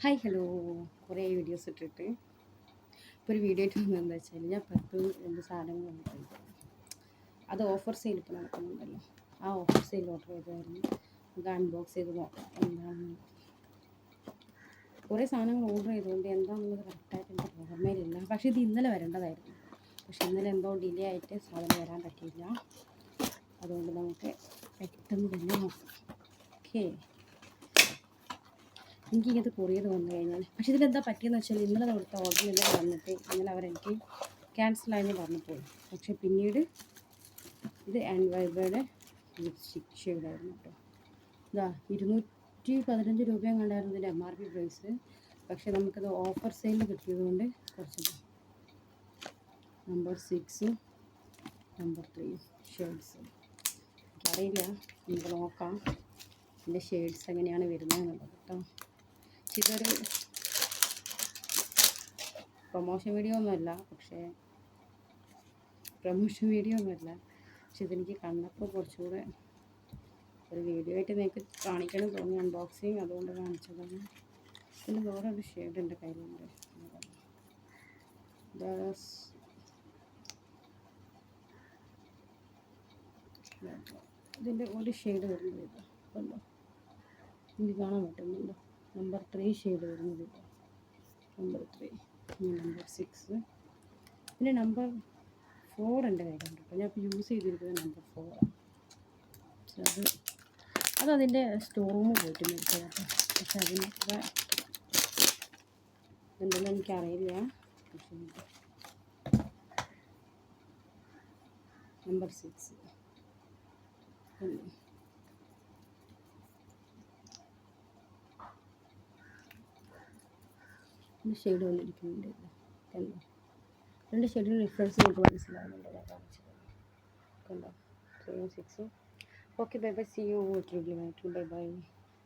Hi hello. കുറേ videos ഇട്ടിട്ട് ഇപ്പോൾ ഒരു വീഡിയോ ഇട്ട് വന്നതെന്ന് വെച്ചാൽ ഞാൻ പത്ത് രണ്ട് സാധനങ്ങൾ വന്നിട്ടുണ്ട്. അത് ഓഫർ സെയിൽ ഇപ്പോൾ നടക്കുന്നുണ്ടല്ലോ, ആ ഓഫർ സെയിൽ ഓർഡർ ചെയ്തായിരുന്നു. നമുക്ക് അൺബോക്സ് ചെയ്ത് നോക്കാം എന്താണെന്ന്. കുറേ സാധനങ്ങൾ ഓർഡർ ചെയ്തുകൊണ്ട് എന്താണെന്നുള്ളത് കറക്റ്റായിട്ട് എനിക്ക് ഓർമ്മയിലില്ല. പക്ഷേ ഇത് ഇന്നലെ വരേണ്ടതായിരുന്നു. പക്ഷേ ഇന്നലെ എന്തോ ഡിലേ ആയിട്ട് സാധനം വരാൻ പറ്റിയില്ല. അതുകൊണ്ട് നമുക്ക് പെട്ടെന്ന് തന്നെ നോക്കാം. ഓക്കേ, എനിക്കിങ്ങനത്തെ കൊറിയർ വന്നു കഴിഞ്ഞാൽ, പക്ഷേ ഇതിലെന്താ പറ്റിയെന്ന് വെച്ചാൽ ഇന്നലെ കൊടുത്ത ഓർഡർ ഇന്നലെ വന്നിട്ട് ഇന്നലെ അവരെനിക്ക് ക്യാൻസലായെന്ന് പറഞ്ഞു പോയി. പക്ഷേ പിന്നീട് ഇത് ആൻഡ് വൈബയുടെ ലിപ്സ്റ്റിക് ഷെയ്ഡായിരുന്നു കേട്ടോ. ഇതാ 215 രൂപയും കണ്ടായിരുന്നു ഇതിൻ്റെ MRP പ്രൈസ്. പക്ഷേ നമുക്കത് ഓഫർ സെയിലിൽ കിട്ടിയതുകൊണ്ട് കുറച്ച് നമ്പർ 6 നമ്പർ 3 ഷെയ്ഡ്സ് എനിക്കറിയില്ല, നമുക്ക് നോക്കാം ഇതിൻ്റെ ഷെയ്ഡ്സ് എങ്ങനെയാണ് വരുന്നതെന്നുള്ളത് കേട്ടോ. ഇതൊരു പ്രൊമോഷൻ വീഡിയോ ഒന്നുമല്ല, പക്ഷേ ഇതെനിക്ക് കണ്ടപ്പോൾ കുറച്ചുകൂടെ ഒരു വീഡിയോ ആയിട്ട് നിങ്ങൾക്ക് കാണിക്കണം തോന്നി, അൺബോക്സിങ്, അതുകൊണ്ട് കാണിച്ചതാണ്. പിന്നെ വേറെ ഒരു ഷെയ്ഡ് എൻ്റെ കയ്യിലുണ്ട്. ഇതിൻ്റെ ഒരു ഷെയ്ഡ് വരുന്നത് ഇതല്ലോ, എനിക്ക് കാണാൻ പറ്റുന്നുണ്ടോ? നമ്പർ 3 ഷെയ്ഡ് വരുന്നത് ഇല്ല. നമ്പർ 3, നമ്പർ 6, പിന്നെ നമ്പർ 4 എൻ്റെ കയ്യിലുണ്ട്. അപ്പോൾ ഞാൻ ഇപ്പോൾ യൂസ് ചെയ്തിരിക്കുന്നത് നമ്പർ 4ആണ്. അതിൻ്റെ സ്റ്റോർ റൂമിൽ പോയിട്ട് മേടിച്ചതാണ്. പക്ഷെ അതിനൊക്കെ എന്തെന്ന് എനിക്കറിയില്ല. പക്ഷേ നമ്പർ 6 ഷെയ്ഡ് വന്നിരിക്കുന്നുണ്ട്. കണ്ടോ, രണ്ട് ഷെയ്ഡിന് ഡിഫറൻസ് നമുക്ക് മനസ്സിലാവുന്നുണ്ട്. ഞാൻ കാണിച്ചത് കണ്ടോ, 3 6. Okay, bye bye, see you. Bye by.